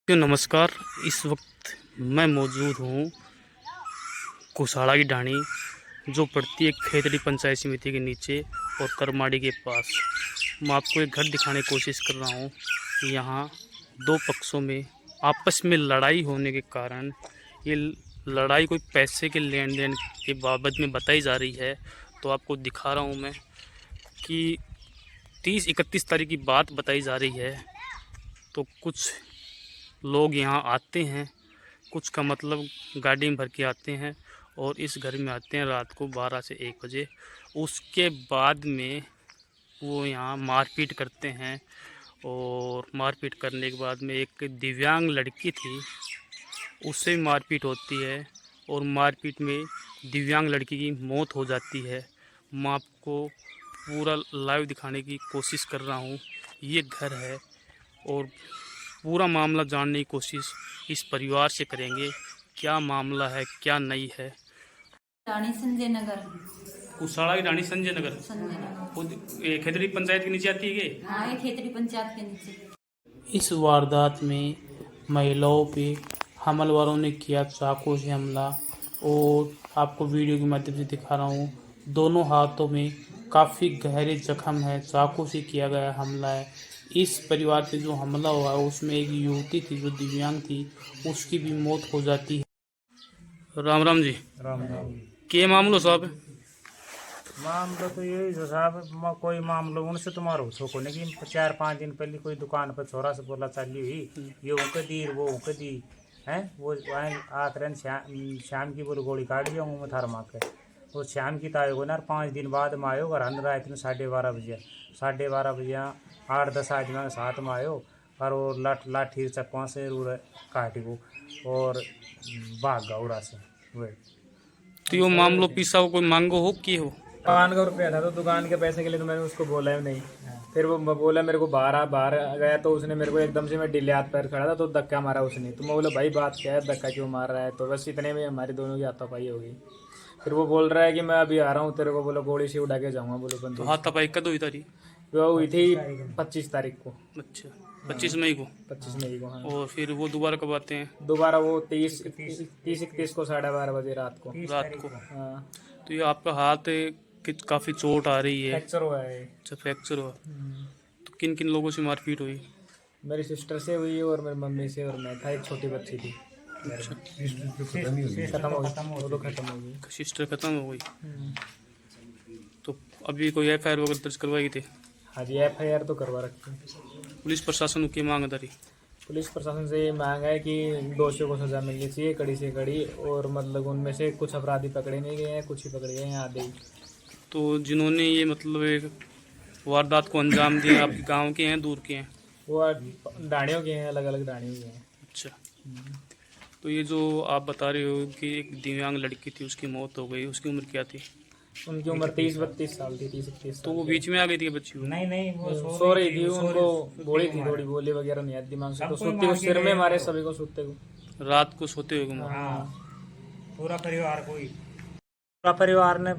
तो नमस्कार। इस वक्त मैं मौजूद हूँ कुसाड़ा की ढाणी, जो पड़ती है खेतड़ी पंचायत समिति के नीचे और करमाड़ी के पास। मैं आपको एक घर दिखाने की कोशिश कर रहा हूँ। यहाँ दो पक्षों में आपस में लड़ाई होने के कारण ये लड़ाई कोई पैसे के लेन देन के बाबत में बताई जा रही है। तो आपको दिखा रहा हूँ मैं कि 30-31 तारीख की बात बताई जा रही है। तो कुछ लोग यहाँ आते हैं, कुछ का मतलब गाड़ी में भर के आते हैं और इस घर में आते हैं रात को 12 से 1 बजे। उसके बाद में वो यहाँ मारपीट करते हैं और मारपीट करने के बाद में एक दिव्यांग लड़की थी, उससे भी मारपीट होती है और मारपीट में दिव्यांग लड़की की मौत हो जाती है। मैं आपको पूरा लाइव दिखाने की कोशिश कर रहा हूँ। ये घर है और पूरा मामला जानने की कोशिश इस परिवार से करेंगे। क्या मामला है, क्या नहीं है। रानी संजय नगर, कुसाड़ा की ढाणी संजय नगर, संजय नगर। ये खेतड़ी पंचायत के नीचे आती है। हाँ, ये खेतड़ी पंचायत के नीचे। इस वारदात में महिलाओं पे हमलावरों ने किया चाकू से हमला और आपको वीडियो के माध्यम से दिखा रहा हूँ। दोनों हाथों में काफ़ी गहरे जख्म है, चाकू से किया गया हमला है। इस परिवार पे जो हमला हुआ है उसमें एक युवती थी जो दिव्यांग थी, उसकी भी मौत हो जाती है। राम राम जी। राम राम। के मामलो साहब? मामला तो यही जो साहब कोई मामला उनसे तुम्हारा उसको को नहीं कि 4-5 दिन पहले कोई दुकान पर छोरा से बोला चाली हुई ये उनके दी वो उनके दी है वो आकर शाम की बोले गोली काट दिया मैं थार माँ के वो शाम की तायो को ना 5 दिन बाद में आयो घर अंदर आए थे 12:30 बजे 12:30 बजे 8-10 आदमी के साथ में आयो और वो लाठी चक्कों से काटी को और भाग गया उड़ा से वे। तो यो मामलो पीसा हो कोई मांगो हो की हो? दुकान का रुपया था तो दुकान के पैसे के लिए तो मैंने उसको बोला ही नहीं। फिर वो बोला मेरे को बाहर गया तो उसने मेरे को एकदम से मैं ढीले हाथ पैर खड़ा था तो धक्का मारा उसने। तो मैं बोला भाई बात क्या है, धक्का क्यों मार रहा है? तो बस इतने में हमारी दोनों की हाथापाई हो गई। फिर वो बोल रहा है कि मैं अभी आ रहा हूँ तेरे को, बोला गोली से उड़ा के जाऊँगा। बोलो तो बंदूक। हाथापाई कद हुई तारी? वो हुई थी 25 तारीख को। अच्छा, 25 मई को। 25 मई को। हाँ। और फिर वो दोबारा कब आते हैं? दोबारा वो 30-31 को 12:30 बजे रात को। हाँ। तो ये आपका हाथ काफी चोट आ रही है? फ्रैक्चर हुआ है। अच्छा, फ्रैक्चर हुआ। तो किन किन लोगों से मारपीट हुई? मेरी सिस्टर से हुई और मेरी मम्मी से और मैं था, एक छोटी बच्ची थी। खत्म हो गई, वो तो खत्म हो गई। सिस्टर खत्म हो गई। तो अभी कोई FIR वगैरह दर्ज करवाई थी? हाँ जी, FIR तो करवा रखी है। पुलिस प्रशासन की मांग था? पुलिस प्रशासन से ये मांग है कि दोषियों को सजा मिलनी चाहिए कड़ी से कड़ी, और मतलब उनमें से कुछ अपराधी पकड़े नहीं गए हैं, कुछ ही पकड़े गए हैं आधे। तो जिन्होंने ये मतलब एक वारदात को अंजाम दिया आपके गांव के हैं, दूर के हैं? वो डाणियों के हैं, अलग अलग डाणियों के हैं। अच्छा। तो ये जो आप बता रहे हो कि एक दिव्यांग लड़की थी, उसकी मौत हो गई, उसकी उम्र क्या थी? उनकी उम्र 30-32 साल थी, 30-31 तो साल। वो बीच में आ गई थी बच्ची? नहीं वो सो रही थी, उनको बोली थी थोड़ी, बोली वगैरह नहीं आती दिमाग से, तो सुत्ते को सिर में मारे सभी को, सुत्ते को रात को सोते हुए मारा? हाँ पूरा परिवार ने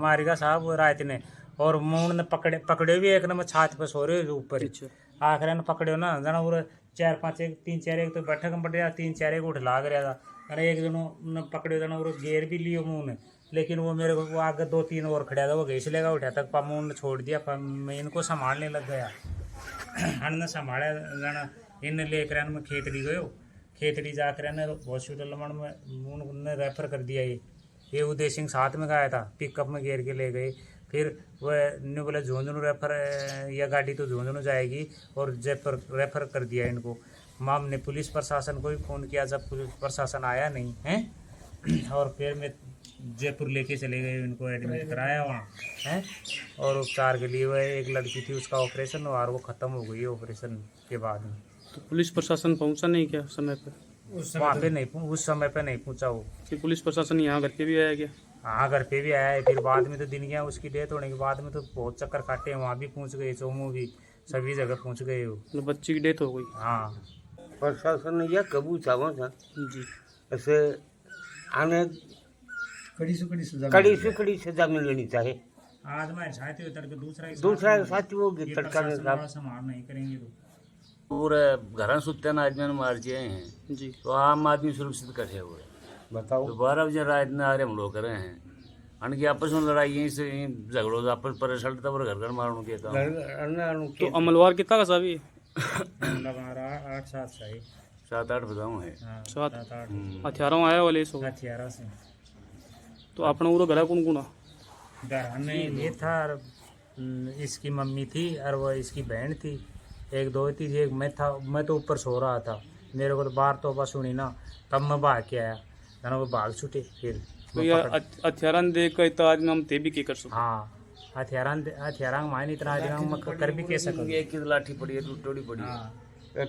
मारेगा साहब वो रात ने। और मुंह ने पकड़े भी एक ने छात पे सो रहे ऊपर। अच्छा। आखिर ने पकड़ो ना जना वो 4-5 3-4 एक तो बैठक में बढ़िया 3-4 एक उठ लाग रहा था। अरे एक जनों ने पकड़े जना वो घेर भी लियो मुंह ने, लेकिन वो मेरे को आगे 2-3 और खड़ा था, वो घीस लेगा उठा तक मुंह ने छोड़ दिया। मैं इनको संभालने लग गया। हमने संभाला जना इन लेकर मैं खेतड़ी गयो। खेतड़ी जाकर हॉस्पिटल में उन्होंने रेफर कर दिया। ये उदय सिंह साथ में गया था, पिकअप में घेर के ले गए। फिर वह ने बोला झुंझुनू रेफर या गाड़ी तो झुंझुनू जाएगी और जयपुर रेफर कर दिया इनको। माम ने पुलिस प्रशासन को भी फ़ोन किया, जब पुलिस प्रशासन आया नहीं है और फिर मैं जयपुर लेके चले गए, इनको एडमिट कराया वहाँ है। और उपचार के लिए वह एक लड़की थी, उसका ऑपरेशन हुआ और वो ख़त्म हो गई ऑपरेशन के बाद में। तो पुलिस प्रशासन पहुंचा नहीं क्या समय पर? वहाँ पे नहीं, उस समय पे नहीं पहुँचा वो। कि पुलिस प्रशासन यहाँ घर पे भी आया क्या? हाँ घर पे भी आया है। फिर बाद में तो दिन गया, उसकी डेथ होने के बाद में तो बहुत चक्कर काटे, वहाँ भी पहुँच गए, चोमू भी, सभी जगह पहुँच गए वो। मतलब बच्ची की डेथ हो गई? हाँ प्रशासन ने यह कबूल चावा था जी। ऐसे आने कड़ी से कड़ी सजा मिलनी चाहिए। आज मैं चाहते उतर के दूसरा साथी वो तड़का संभाल नहीं करेंगे तो पूरे घर सुत्ते ना आदमी मार दिए हैं जी। तो आम आदमी सुरक्षित कैसे हुए? बताओ। तो 12 बजे रात में आ रहे हम लोग कर रहे हैं अनकी आपस में लड़ाई यहीं से यहीं झगड़ो आपस पर सड़ता पर घर घर मारने के था। तो अमलवार कितना का साहब ये? हमारा 8-7 सही 7-8 बताऊँ है। हाँ, सात 7-8 हथियारों आया वाले सो। हथियारों से तो अपना पूरा घर कौन कौन? घर में ये था और इसकी मम्मी थी और वो इसकी बहन थी, एक दो थी, एक मैं था। मैं तो ऊपर सो रहा था, मेरे को तो बाहर तो बस सुनी ना, तब मैं भाग के आया, ना वो भाग छूटे। फिर तो यार हथियारन देख कर तो आदमी हम ते भी के कर सकते। हाँ हथियारा मायने इतना आदमी मैं कर भी कैसे करूँ। एक की लाठी पड़ी है टूटी पड़ी है हाँ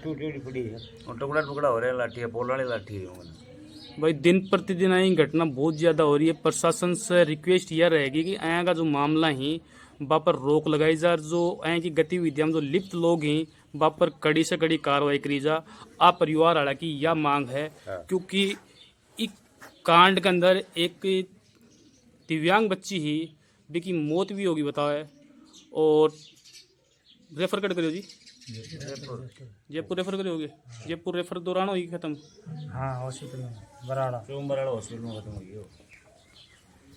टूटी पड़ी है और टुकड़ा टुकड़ा हो रहा है लाठी है पोल वाली लाठी है। भाई दिन प्रतिदिन आई घटना बहुत ज्यादा हो रही है। प्रशासन से रिक्वेस्ट यह रहेगी कि आया का जो मामला ही वहाँ पर रोक लगाई जा, जो आया की गतिविधियां जो लिप्त लोग हैं वहाँ पर कड़ी से कड़ी कार्रवाई करी जा। आ परिवार वाला की यह मांग है क्योंकि एक कांड के अंदर एक दिव्यांग बच्ची ही की मौत भी होगी बताओ है। और रेफर कर करो जी, जयपुर रेफर करोगे? जयपुर रेफर दौरान होगी खत्म? हाँ हॉस्पिटल में बराड़ा हॉस्पिटल में खत्म हो गई।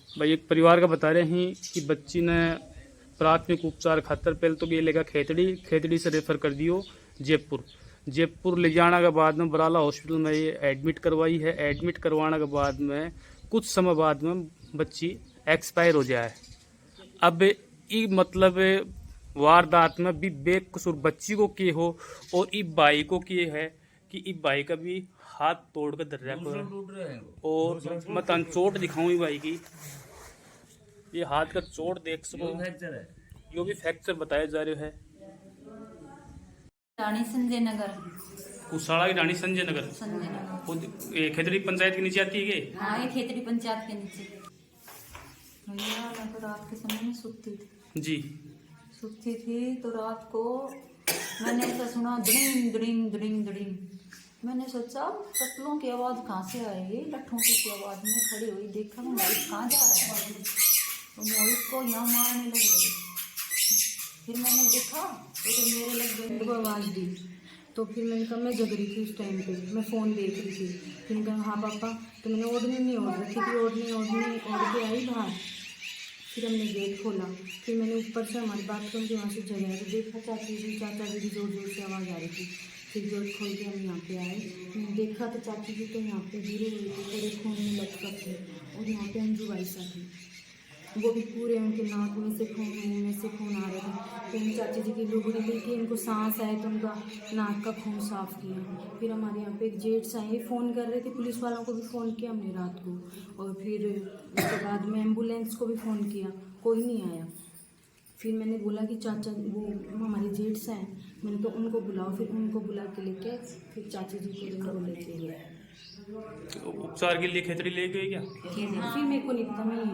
भाई एक परिवार का बता रहे हैं कि बच्ची ने प्राथमिक उपचार खातर पहले तो ये लेगा खेतड़ी से रेफर कर दियो जयपुर ले जाने के बाद में बराला हॉस्पिटल में ये एडमिट करवाई है। एडमिट करवाने के बाद में कुछ समय बाद में बच्ची एक्सपायर हो जाए। अब ये मतलब वारदात में भी बेकसूर बच्ची को किए हो और इस भाई को किए है कि इस भाई का भी हाथ तोड़ कर दर्जा को। और मैं तन चोट दिखाऊं भाई की, ये हाथ का चोट देख सको, यो भी फ्रैक्चर बताया जा रहा है। रानी संजय नगर। कुसाड़ा की रानी संजय नगर ये खेतड़ी पंचायत के नीचे आती है। हाँ ये खेतड़ी पंचायत के नीचे। भैया मैं तो रात के समय में सुती थी तो रात को मैंने ऐसा सुना दुडिंग दुडिंग दुडिंग दुडिंग। मैंने सोचा चप्पलों की आवाज़ कहाँ से आएगी, लट्ठों की आवाज़ में खड़ी हुई, देखा मैं मोहित कहाँ जा रहा है तो मोहित को यहाँ मारने लग गई। फिर मैंने देखा तो मेरे लग गए को आवाज़ दी तो फिर मैंने कहा मैं जग रही थी उस टाइम पे, मैं फ़ोन देख रही थी। फिर कहा हाँ पापा, तो मैंने ओढ़नी नहीं ओढ़ रखी थी, ओढ़नी ओढ़ के आई बाहर। फिर हमने गेट खोला, फिर मैंने ऊपर से हमारे बाथरूम के वहाँ से जगह तो देखा चाचा जी जोर जोर से आवाज़ आ रही थी। फिर गेट खोल के हम यहाँ पे आए, मैंने देखा तो चाची जी तो यहाँ पे गिरे हुए थे, पूरे खून में लटक थे। और यहाँ पे अंजू भाई साहब थे, वो भी पूरे उनके नाक में से खून, मुँह में से खून आ रहे थे। फिर चाची जी की लुगड़ी ली कि इनको सांस आए तो उनका नाक का खून साफ किया। फिर हमारे यहाँ पे एक जेट्स आए, फ़ोन कर रहे थे, पुलिस वालों को भी फ़ोन किया हमने रात को। और फिर उसके बाद में एम्बुलेंस को भी फ़ोन किया, कोई नहीं आया। फिर मैंने बोला कि चाचा वो हमारे जेट्स हैं, मैंने तो उनको बुलाओ। फिर उनको बुला के लेके फिर चाची जी को लेके गए। उपचार के लिए खेतड़ी ले गए क्या? फिर मेरे को नहीं पता, मैं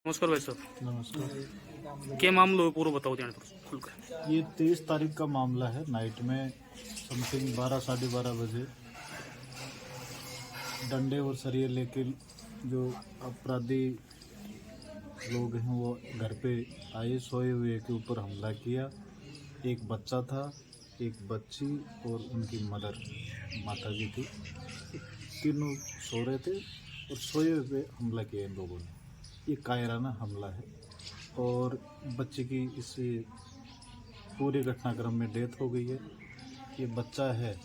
नमस्कार भाई साहब। नमस्कार। क्या मामला है पूरा बताओ जाने पर खुलकर। ये 23 तारीख का मामला है। नाइट में समथिंग 12 साढ़े 12 बजे डंडे और सरिये लेके जो अपराधी लोग हैं वो घर पे आए, सोए हुए के ऊपर हमला किया। एक बच्चा था, एक बच्ची और उनकी मदर माता जी थी। तीनों सो रहे थे और सोए हुए हमला किया इन लोगों ने। ये कायराना हमला है और बच्चे की इस पूरे घटनाक्रम में डेथ हो गई है। ये बच्चा है,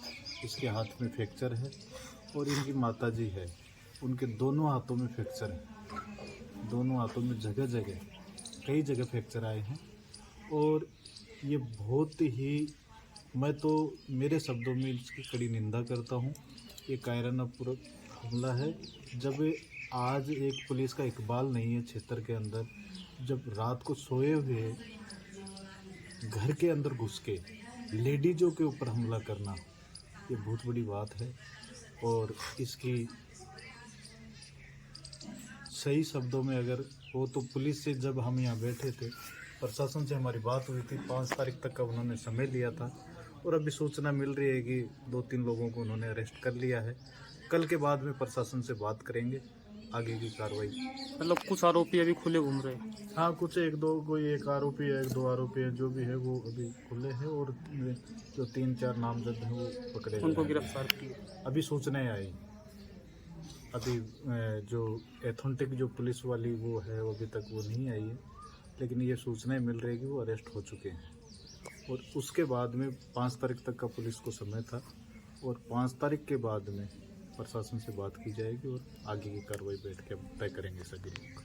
इसके हाथ में फ्रैक्चर है और इनकी माता जी है, उनके दोनों हाथों में फ्रैक्चर है। दोनों हाथों में जगह जगह कई जगह फ्रैक्चर आए हैं और ये बहुत ही, मैं तो मेरे शब्दों में इसकी कड़ी निंदा करता हूँ। ये कायराना पूरा हमला है। जब आज एक पुलिस का इकबाल नहीं है क्षेत्र के अंदर, जब रात को सोए हुए घर के अंदर घुस के लेडीजों के ऊपर हमला करना, ये बहुत बड़ी बात है। और इसकी सही शब्दों में अगर हो तो पुलिस से जब हम यहाँ बैठे थे, प्रशासन से हमारी बात हुई थी, 5 तारीख तक का उन्होंने समय लिया था और अभी सूचना मिल रही है कि 2-3 लोगों को उन्होंने अरेस्ट कर लिया है। कल के बाद में प्रशासन से बात करेंगे, आगे की कार्रवाई। मतलब कुछ आरोपी अभी खुले घूम रहे हैं। हाँ, कुछ एक दो, कोई एक आरोपी है, एक दो आरोपी है, जो भी है वो अभी खुले हैं, और जो 3-4 नामजद हैं वो पकड़े गए उनको हैं। गिरफ्तार किया। अभी सूचनाएं आई, अभी जो एथेंटिक जो पुलिस वाली वो है वो अभी तक वो नहीं आई है, लेकिन ये सूचनाएं मिल रही है कि वो अरेस्ट हो चुके हैं। और उसके बाद में 5 तारीख तक का पुलिस को समय था, और 5 तारीख के बाद में प्रशासन से बात की जाएगी और आगे की कार्रवाई बैठ के हम तय करेंगे सभी लोग।